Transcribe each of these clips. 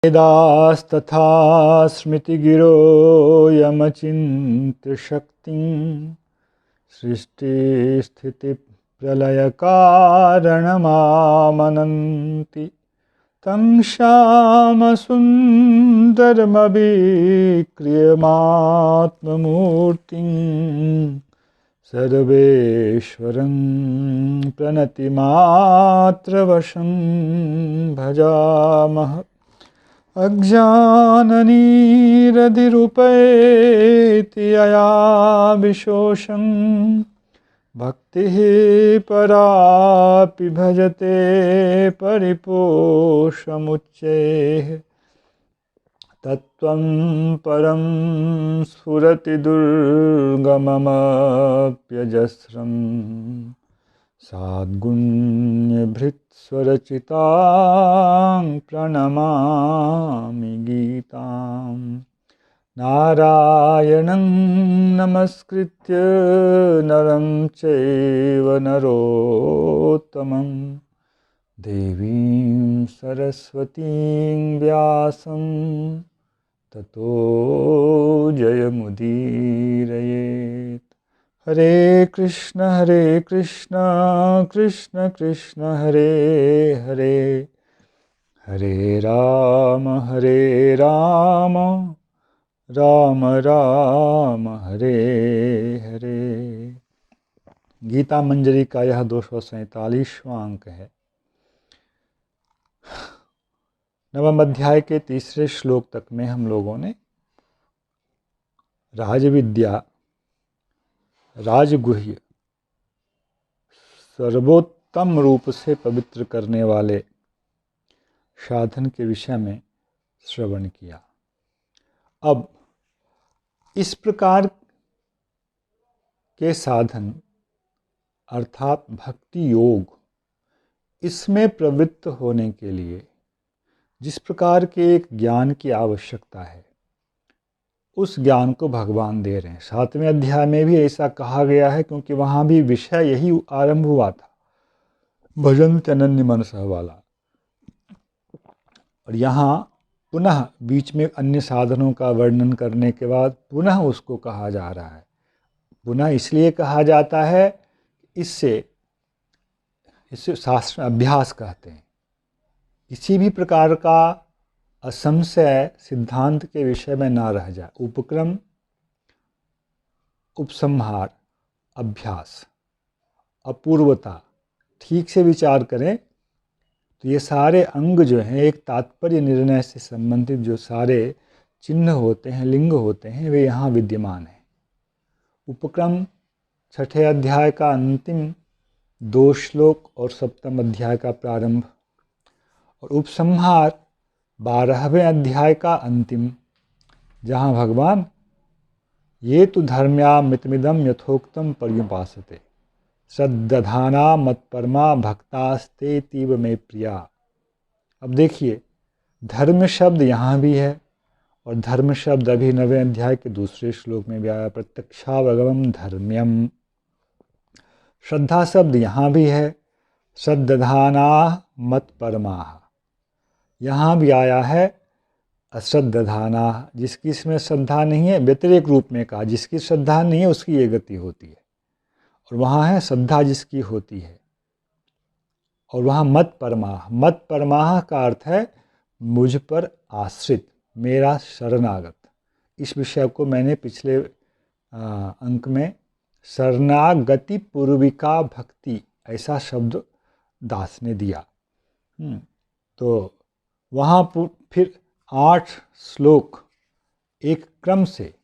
वेदास्तथा स्मृतिगिरो यमचिन्त्य शक्तिं सृष्टिस्थितिप्रलयकारणमामनन्ति तं श्यामसुन्दरमभिक्रियमात्ममूर्तिं सर्वेश्वरं प्रणतिमात्रवशं भजामः। अज्ञाननिरधिरुपैति यया विशोषं भक्तिः परापि भजते परिपोषमुच्चैः तत्त्वं परं स्फुरति दुर्गममप्यजस्रं साद्गुण्यभृत्स्वरचितां प्रणमामि गीतां। नारायणं नमस्कृत्य नरं चैव नरोत्तमं देवीं सरस्वतीं व्यासं ततो जयमुदीरयेत्। हरे कृष्ण कृष्ण कृष्ण हरे हरे, हरे राम राम राम हरे हरे। गीता मंजरी का यह 247वां अंक है। नवम अध्याय के तीसरे श्लोक तक में हम लोगों ने राजविद्या, राजगुह्य, सर्वोत्तम रूप से पवित्र करने वाले साधन के विषय में श्रवण किया। अब इस प्रकार के साधन अर्थात भक्ति योग, इसमें प्रवृत्त होने के लिए जिस प्रकार के एक ज्ञान की आवश्यकता है, उस ज्ञान को भगवान दे रहे हैं। 7वें अध्याय में भी ऐसा कहा गया है, क्योंकि वहाँ भी विषय यही आरंभ हुआ था, भजन अनन्य मनसा वाला। और यहाँ पुनः बीच में अन्य साधनों का वर्णन करने के बाद पुनः उसको कहा जा रहा है। पुनः इसलिए कहा जाता है, इससे शास्त्र अभ्यास कहते हैं। किसी भी प्रकार का असंशय सिद्धांत के विषय में ना रह जाए। उपक्रम, उपसंहार, अभ्यास, अपूर्वता, ठीक से विचार करें तो ये सारे अंग जो हैं, एक तात्पर्य निर्णय से संबंधित जो सारे चिन्ह होते हैं, लिंग होते हैं, वे यहाँ विद्यमान हैं। उपक्रम 6ठे अध्याय का अंतिम 2 श्लोक और 7वें अध्याय का प्रारंभ, और उपसंहार 12वें अध्याय का अंतिम, जहाँ भगवान ये तो धर्म्यामृतमिदं यथोक्तं पर्युपासते श्रद्दधाना मत्परमा भक्तास्ते तीव में प्रिया। अब देखिए, धर्म शब्द यहाँ भी है, और धर्म शब्द अभी 9वें अध्याय के दूसरे श्लोक में भी आया, प्रत्यक्षावगमं धर्म्यम। श्रद्धा शब्द यहाँ भी है, श्रद्दधाना मत्परमा, यहाँ भी आया है अश्रद्दधाना, जिसकी इसमें श्रद्धा नहीं है, व्यतिरेक रूप में कहा, जिसकी श्रद्धा नहीं है उसकी ये गति होती है, और वहाँ है श्रद्धा जिसकी होती है। और वहाँ मत परमाह, मत परमाह का अर्थ है मुझ पर आश्रित, मेरा शरणागत। इस विषय को मैंने पिछले अंक में शरणागति पूर्विका भक्ति, ऐसा शब्द दास ने दिया। तो वहाँ फिर 8 श्लोक एक क्रम से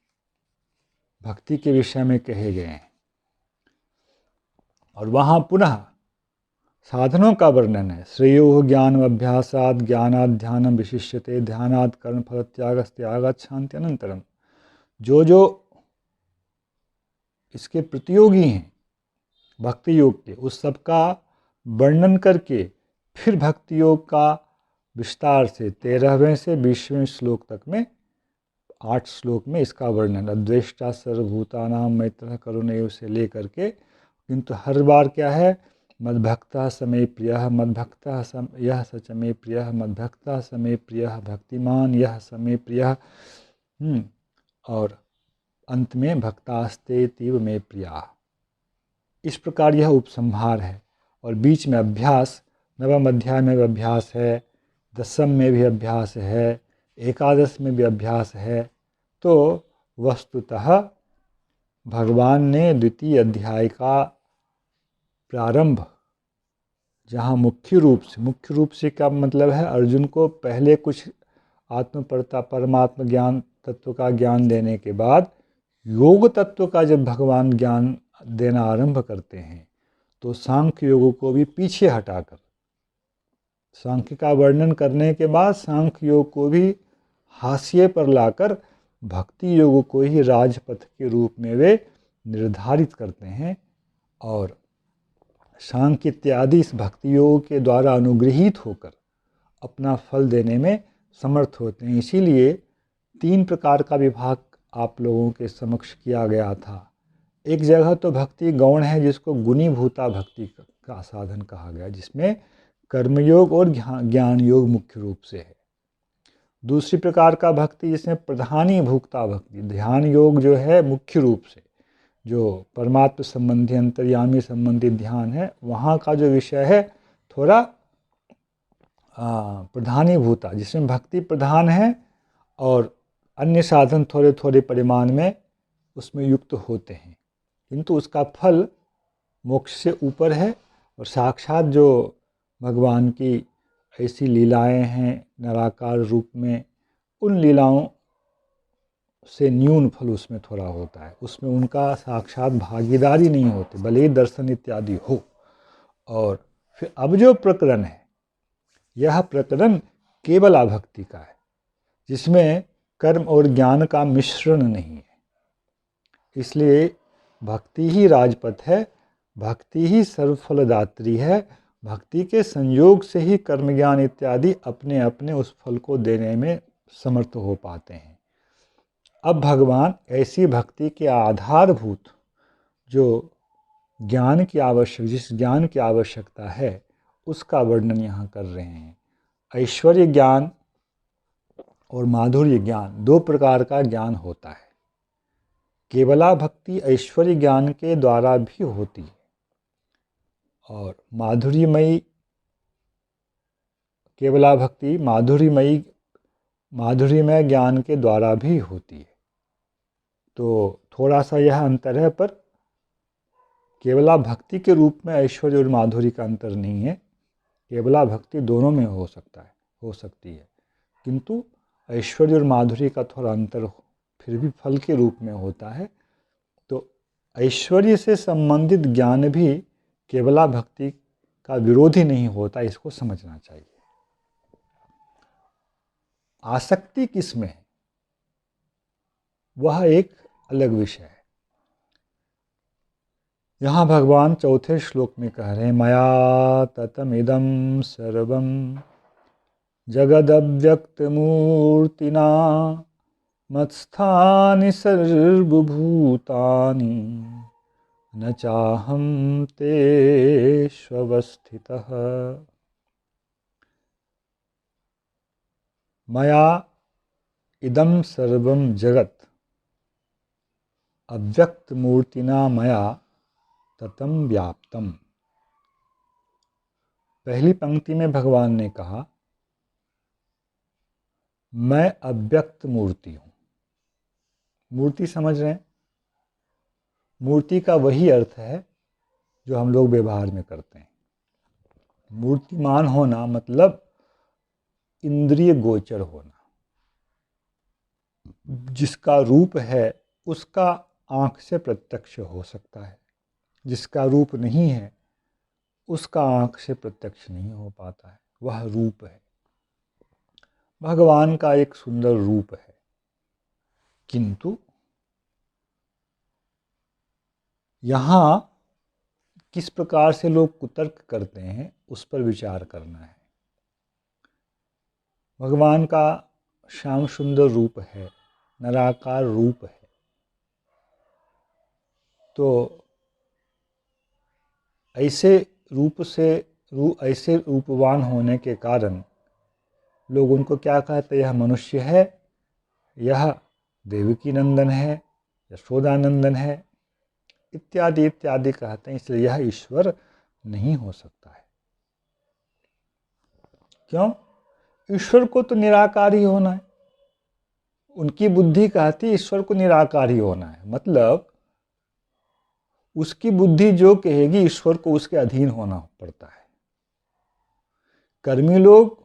भक्ति के विषय में कहे गए हैं, और वहाँ पुनः साधनों का वर्णन है। श्रेयो ज्ञान अभ्यासात ज्ञानात् ध्यानम विशिष्यते ध्यानात् कर्म फल त्यागात् शांति अनंतरम। जो इसके प्रतियोगी हैं भक्ति योग के, उस सब का वर्णन करके फिर भक्ति योग का विस्तार से 13वें से 20वें श्लोक तक में 8 श्लोक में इसका वर्णन, अद्वेष्टा सर्वभूतानां मैत्रः करुणैव से लेकर के, किंतु हर बार क्या है, मद्भक्तः स मे प्रियः, मद्भक्तः यः स च मे प्रियः, मद्भक्तः स मे प्रियः, भक्तिमान यः स मे प्रियः। और अंत में भक्तास्ते तीव मे प्रिया। इस प्रकार यह उपसंहार है। और बीच में अभ्यास, नवम अध्याय में भी अभ्यास है, दसम में भी अभ्यास है, एकादश में भी अभ्यास है। तो वस्तुतः भगवान ने द्वितीय अध्याय का प्रारंभ, जहाँ मुख्य रूप से क्या मतलब है, अर्जुन को पहले कुछ परमात्म ज्ञान तत्व का ज्ञान देने के बाद योग तत्व का जब भगवान ज्ञान देना आरंभ करते हैं, तो सांख्य योग को भी पीछे हटाकर, सांख्य का वर्णन करने के बाद सांख्य योग को भी हाशिए पर लाकर भक्ति योग को ही राजपथ के रूप में वे निर्धारित करते हैं। और सांख्य इत्यादि इस भक्ति योग के द्वारा अनुग्रहित होकर अपना फल देने में समर्थ होते हैं। इसीलिए 3 प्रकार का विभाग आप लोगों के समक्ष किया गया था। एक जगह तो भक्ति गौण है, जिसको गुणीभूता भक्ति का साधन कहा गया, जिसमें कर्मयोग और ज्ञान योग मुख्य रूप से है। दूसरी प्रकार का भक्ति जिसमें प्रधानी भूक्ता भक्ति, ध्यान योग जो है मुख्य रूप से जो परमात्म संबंधी अंतर्यामी संबंधी ध्यान है, वहाँ का जो विषय है थोड़ा प्रधानी भूता, जिसमें भक्ति प्रधान है और अन्य साधन थोड़े थोड़े परिमाण में उसमें युक्त होते हैं, किंतु उसका फल मोक्ष से ऊपर है। और साक्षात जो भगवान की ऐसी लीलाएं हैं निराकार रूप में, उन लीलाओं से न्यून फल उसमें थोड़ा होता है, उसमें उनका साक्षात भागीदारी नहीं होती, भले ही दर्शन इत्यादि हो। और फिर अब जो प्रकरण है, यह प्रकरण केवल भक्ति का है, जिसमें कर्म और ज्ञान का मिश्रण नहीं है। इसलिए भक्ति ही राजपथ है, भक्ति ही सर्वफलदात्री है। भक्ति के संयोग से ही कर्म ज्ञान इत्यादि अपने अपने उस फल को देने में समर्थ हो पाते हैं। अब भगवान ऐसी भक्ति के आधारभूत जो ज्ञान की जिस ज्ञान की आवश्यकता है, उसका वर्णन यहाँ कर रहे हैं। ऐश्वर्य ज्ञान और माधुर्य ज्ञान 2 प्रकार का ज्ञान होता है। केवला भक्ति ऐश्वर्य ज्ञान के द्वारा भी होती है, और केवला भक्ति माधुर्यमय ज्ञान के द्वारा भी होती है। तो थोड़ा सा यह अंतर है, पर केवला भक्ति के रूप में ऐश्वर्य और माधुर्य का अंतर नहीं है। केवला भक्ति दोनों में हो सकती है, किंतु ऐश्वर्य और माधुर्य का थोड़ा अंतर फिर भी फल के रूप में होता है। तो ऐश्वर्य से संबंधित ज्ञान भी केवला भक्ति का विरोधी नहीं होता, इसको समझना चाहिए। आसक्ति किसमें है, वह एक अलग विषय है। यहाँ भगवान चौथे श्लोक में कह रहे हैं, मया ततमिदं सर्वं जगदव्यक्तमूर्तिना मत्स्थानि सर्वभूतानि न चाहं तेष्वस्थितः। मया इदं सर्वं जगत अव्यक्त मूर्तिना मया ततम व्याप्तम। पहली पंक्ति में भगवान ने कहा, मैं अव्यक्त मूर्ति हूँ। मूर्ति समझ रहे हैं? मूर्ति का वही अर्थ है जो हम लोग व्यवहार में करते हैं। मूर्तिमान होना मतलब इंद्रिय गोचर होना, जिसका रूप है उसका आँख से प्रत्यक्ष हो सकता है, जिसका रूप नहीं है उसका आँख से प्रत्यक्ष नहीं हो पाता है, वह रूप है। भगवान का एक सुंदर रूप है, किंतु यहाँ किस प्रकार से लोग कुतर्क करते हैं उस पर विचार करना है। भगवान का श्याम सुंदर रूप है, निराकार रूप है, तो ऐसे ऐसे रूपवान होने के कारण लोग उनको क्या कहते हैं, यह मनुष्य है, यह देवकी नंदन है, यशोदानंदन है, इत्यादि इत्यादि कहते हैं। इसलिए यह ईश्वर नहीं हो सकता है। क्यों? ईश्वर को तो निराकार ही होना है। उनकी बुद्धि कहती है ईश्वर को निराकार ही होना है, मतलब उसकी बुद्धि जो कहेगी ईश्वर को उसके अधीन होना पड़ता है। कर्मी लोग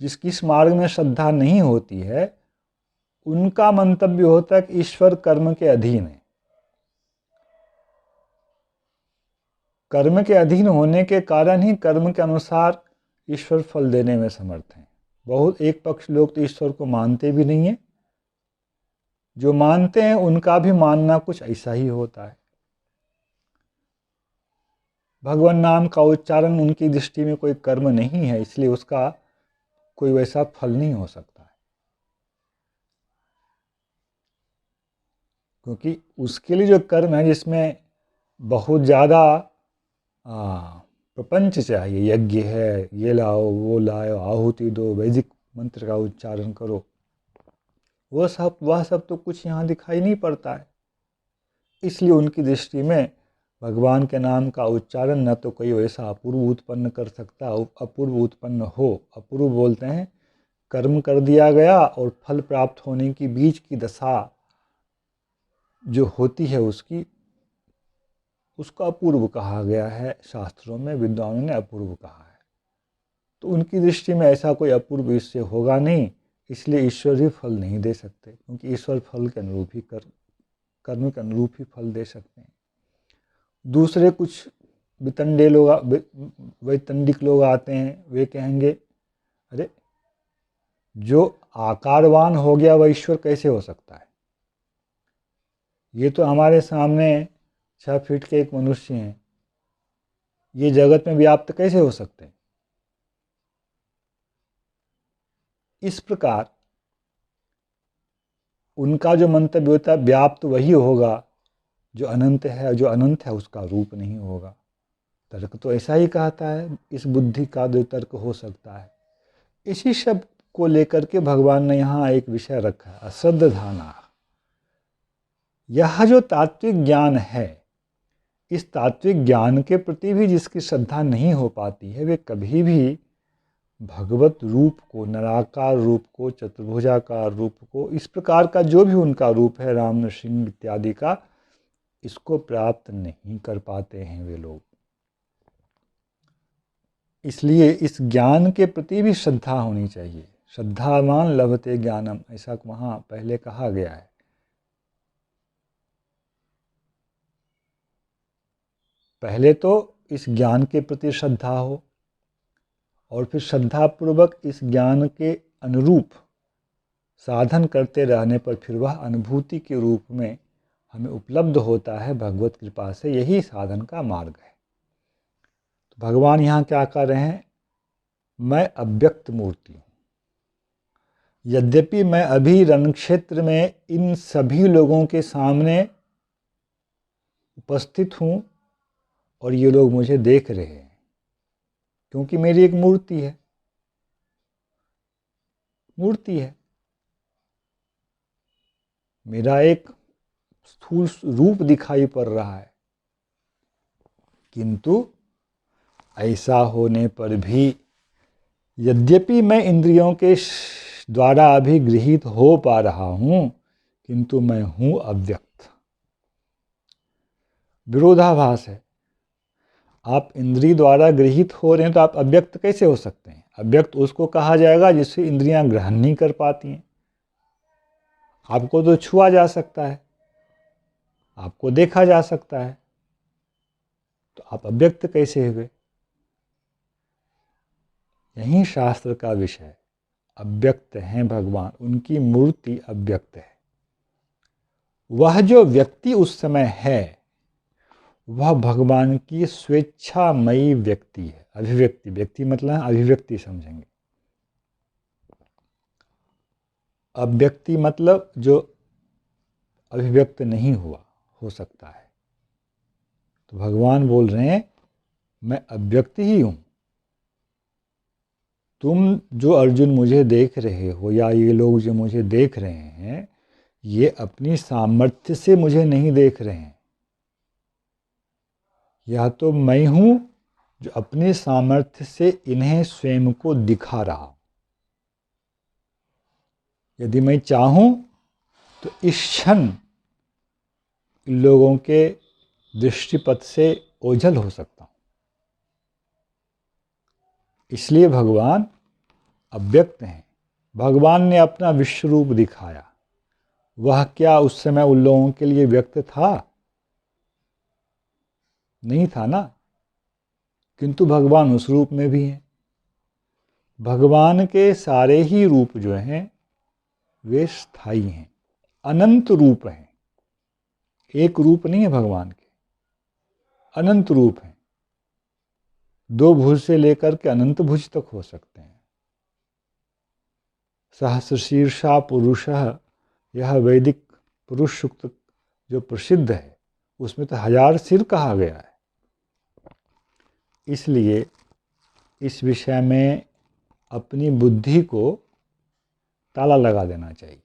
जिसकी इस मार्ग में श्रद्धा नहीं होती है, उनका मंतव्य होता है कि ईश्वर कर्म के अधीन है। कर्म के अधीन होने के कारण ही कर्म के अनुसार ईश्वर फल देने में समर्थ हैं। बहुत एक पक्ष लोग तो ईश्वर को मानते भी नहीं है, जो मानते हैं उनका भी मानना कुछ ऐसा ही होता है। भगवान नाम का उच्चारण उनकी दृष्टि में कोई कर्म नहीं है, इसलिए उसका कोई वैसा फल नहीं हो सकता है, क्योंकि उसके लिए जो कर्म है जिसमें बहुत ज़्यादा प्रपंच चाहिए, यज्ञ है, ये लाओ वो लाओ, आहुति दो, वैदिक मंत्र का उच्चारण करो, वह सब तो कुछ यहाँ दिखाई नहीं पड़ता है। इसलिए उनकी दृष्टि में भगवान के नाम का उच्चारण न तो कोई वैसा अपूर्व उत्पन्न कर सकता, अपूर्व उत्पन्न हो। अपूर्व बोलते हैं कर्म कर दिया गया और फल प्राप्त होने की बीच की दशा जो होती है उसको अपूर्व कहा गया है। शास्त्रों में विद्वानों ने अपूर्व कहा है। तो उनकी दृष्टि में ऐसा कोई अपूर्व इससे होगा नहीं, इसलिए ईश्वर ही फल नहीं दे सकते, क्योंकि ईश्वर फल के अनुरूप ही कर्म के अनुरूप ही फल दे सकते हैं। दूसरे कुछ वैतंडिक लोग आते हैं, वे कहेंगे अरे जो आकारवान हो गया वह ईश्वर कैसे हो सकता है? ये तो हमारे सामने 6 फीट के एक मनुष्य हैं, ये जगत में व्याप्त कैसे हो सकते हैं? इस प्रकार उनका जो मंतव्य होता है, व्याप्त वही होगा जो अनंत है, जो अनंत है उसका रूप नहीं होगा। तर्क तो ऐसा ही कहता है, इस बुद्धि का जो तर्क हो सकता है। इसी शब्द को लेकर के भगवान ने यहाँ एक विषय रखा है, अश्रद्धाना। यह जो तात्विक ज्ञान है, इस तात्विक ज्ञान के प्रति भी जिसकी श्रद्धा नहीं हो पाती है, वे कभी भी भगवत रूप को, निराकार रूप को, चतुर्भुजाकार रूप को, इस प्रकार का जो भी उनका रूप है, राम नृसिंह इत्यादि का, इसको प्राप्त नहीं कर पाते हैं वे लोग। इसलिए इस ज्ञान के प्रति भी श्रद्धा होनी चाहिए। श्रद्धावान लभते ज्ञानम, ऐसा वहाँ पहले कहा गया है। पहले तो इस ज्ञान के प्रति श्रद्धा हो, और फिर श्रद्धापूर्वक इस ज्ञान के अनुरूप साधन करते रहने पर फिर वह अनुभूति के रूप में हमें उपलब्ध होता है भगवत कृपा से। यही साधन का मार्ग है। तो भगवान यहाँ क्या कर रहे हैं? मैं अव्यक्त मूर्ति हूँ। यद्यपि मैं अभी रणक्षेत्र में इन सभी लोगों के सामने उपस्थित हूँ और ये लोग मुझे देख रहे हैं, क्योंकि मेरी एक मूर्ति है। मेरा एक स्थूल रूप दिखाई पड़ रहा है, किंतु ऐसा होने पर भी यद्यपि मैं इंद्रियों के द्वारा अभी गृहीत हो पा रहा हूँ, किंतु मैं हूँ अव्यक्त। विरोधाभास है। आप इंद्रिय द्वारा गृहीत हो रहे हैं तो आप अव्यक्त कैसे हो सकते हैं? अव्यक्त उसको कहा जाएगा जिससे इंद्रियां ग्रहण नहीं कर पाती हैं। आपको तो छुआ जा सकता है, आपको देखा जा सकता है, तो आप अव्यक्त कैसे हुए? यही शास्त्र का विषय है। अव्यक्त हैं भगवान, उनकी मूर्ति अव्यक्त है। वह जो व्यक्ति उस समय है, वह भगवान की स्वेच्छामयी व्यक्ति है। अभिव्यक्ति, व्यक्ति मतलब अभिव्यक्ति समझेंगे। अव्यक्ति मतलब जो अभिव्यक्त नहीं हुआ, हो सकता है। तो भगवान बोल रहे हैं मैं अव्यक्त ही हूँ। तुम जो अर्जुन मुझे देख रहे हो या ये लोग जो मुझे देख रहे हैं, ये अपनी सामर्थ्य से मुझे नहीं देख रहे हैं। या तो मैं हूँ जो अपने सामर्थ्य से इन्हें स्वयं को दिखा रहा हूँ। यदि मैं चाहूँ तो इस क्षण इन लोगों के दृष्टिपथ से ओझल हो सकता हूँ। इसलिए भगवान अव्यक्त हैं। भगवान ने अपना विश्व रूप दिखाया। वह क्या उस समय उन लोगों के लिए व्यक्त था? नहीं था ना। किंतु भगवान उस रूप में भी हैं। भगवान के सारे ही रूप जो हैं वे स्थायी हैं, अनंत रूप हैं। एक रूप नहीं है भगवान के, अनंत रूप हैं। 2 भुज से लेकर के अनंत भुज तक हो सकते हैं। सहस्रशीर्षा पुरुषः, यह वैदिक पुरुष सूक्त जो प्रसिद्ध है उसमें तो 1000 सिर कहा गया है। इसलिए इस विषय में अपनी बुद्धि को ताला लगा देना चाहिए।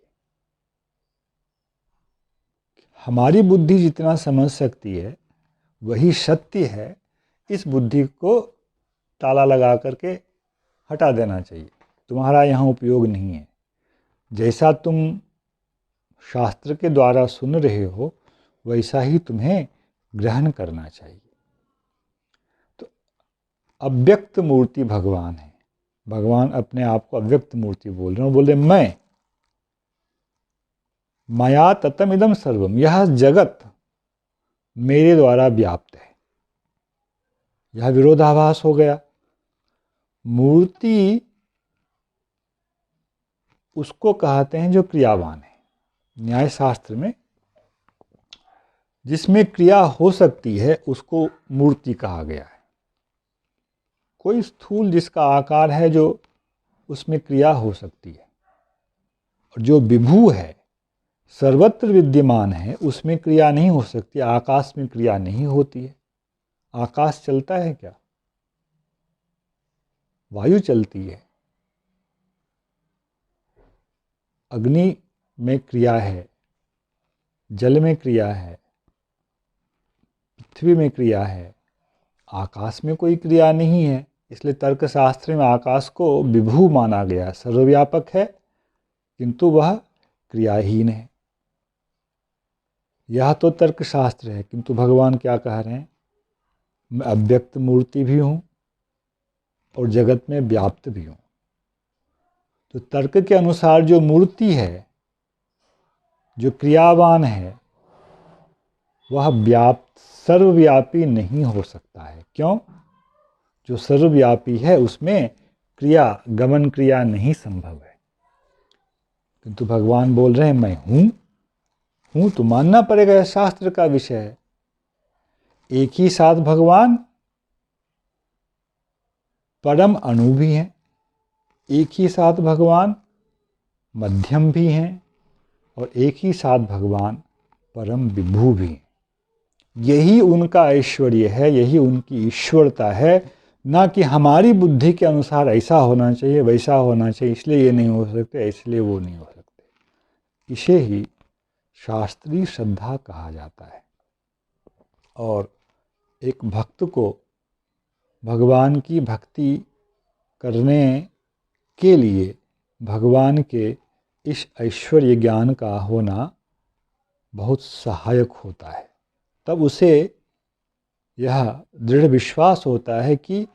हमारी बुद्धि जितना समझ सकती है वही सत्य है, इस बुद्धि को ताला लगा करके हटा देना चाहिए। तुम्हारा यहाँ उपयोग नहीं है। जैसा तुम शास्त्र के द्वारा सुन रहे हो वैसा ही तुम्हें ग्रहण करना चाहिए। तो अव्यक्त मूर्ति भगवान है। भगवान अपने आप को अव्यक्त मूर्ति बोल रहे हैं। बोले मैं मया ततम इदम सर्वम, यह जगत मेरे द्वारा व्याप्त है। यह विरोधाभास हो गया। मूर्ति उसको कहते हैं जो क्रियावान है। न्याय शास्त्र में जिसमें क्रिया हो सकती है उसको मूर्ति कहा गया है। कोई स्थूल जिसका आकार है जो उसमें क्रिया हो सकती है, और जो विभू है, सर्वत्र विद्यमान है, उसमें क्रिया नहीं हो सकती। आकाश में क्रिया नहीं होती है। आकाश चलता है क्या? वायु चलती है। अग्नि में क्रिया है, जल में क्रिया है, पृथ्वी में क्रिया है, आकाश में कोई क्रिया नहीं है। इसलिए तर्कशास्त्र में आकाश को विभू माना गया। सर्वव्यापक है किंतु वह क्रियाहीन है। यह तो तर्कशास्त्र है, किंतु भगवान क्या कह रहे हैं? मैं अव्यक्त मूर्ति भी हूँ और जगत में व्याप्त भी हूँ। तो तर्क के अनुसार जो मूर्ति है, जो क्रियावान है, वह सर्वव्यापी नहीं हो सकता है। क्यों? जो सर्वव्यापी है उसमें क्रिया, गमन क्रिया नहीं संभव है। किंतु भगवान बोल रहे हैं मैं हूँ तो मानना पड़ेगा, यह शास्त्र का विषय है। एक ही साथ भगवान परम अणु भी हैं, एक ही साथ भगवान मध्यम भी हैं, और एक ही साथ भगवान परम विभू भी हैं। यही उनका ऐश्वर्य है, यही उनकी ईश्वरता है। ना कि हमारी बुद्धि के अनुसार ऐसा होना चाहिए, वैसा होना चाहिए, इसलिए ये नहीं हो सकते, इसलिए वो नहीं हो सकते। इसे ही शास्त्रीय श्रद्धा कहा जाता है। और एक भक्त को भगवान की भक्ति करने के लिए भगवान के इस ऐश्वर्य ज्ञान का होना बहुत सहायक होता है। तब उसे यह दृढ़ विश्वास होता है कि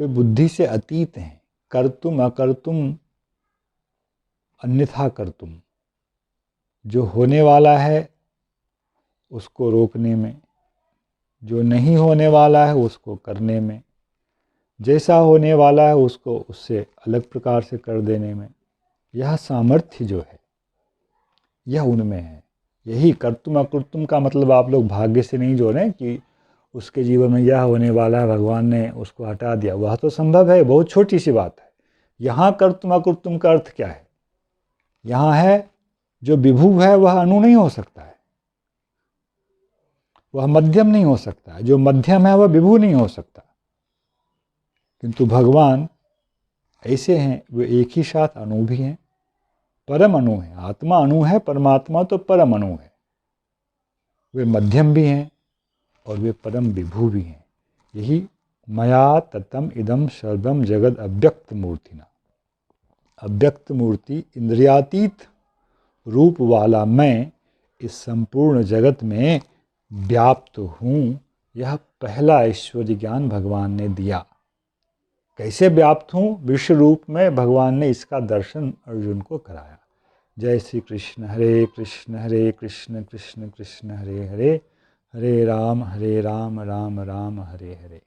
वे बुद्धि से अतीत हैं। कर्तुम अकर्तुम अन्यथा कर्तुम, जो होने वाला है उसको रोकने में, जो नहीं होने वाला है उसको करने में, जैसा होने वाला है उसको उससे अलग प्रकार से कर देने में, यह सामर्थ्य जो है यह उनमें है। यही कर्तुम अकृतुम का मतलब आप लोग भाग्य से नहीं जोड़ें कि उसके जीवन में यह होने वाला है, भगवान ने उसको हटा दिया। वह तो संभव है, बहुत छोटी सी बात है। यहाँ कर्तुम अकृतुम का अर्थ क्या है? यहाँ है जो विभू है वह अणु नहीं हो सकता है। वह मध्यम नहीं हो सकता है, जो मध्यम है वह विभू नहीं हो सकता। किंतु भगवान ऐसे हैं, वे एक ही साथ अणु भी हैं, परम अणु हैं। आत्मा अणु है, परमात्मा तो परम अणु है। वे मध्यम भी हैं और वे परम विभू भी हैं। यही मया ततम इदम सर्वम जगद अव्यक्त मूर्तिना। अव्यक्त मूर्ति, इंद्रियातीत रूप वाला मैं इस संपूर्ण जगत में व्याप्त हूँ, यह पहला ऐश्वर्य ज्ञान भगवान ने दिया। कैसे व्याप्त हूँ? विश्व रूप में भगवान ने इसका दर्शन अर्जुन को कराया। जय श्री कृष्ण। हरे कृष्ण कृष्ण कृष्ण हरे हरे, हरे राम राम राम हरे हरे।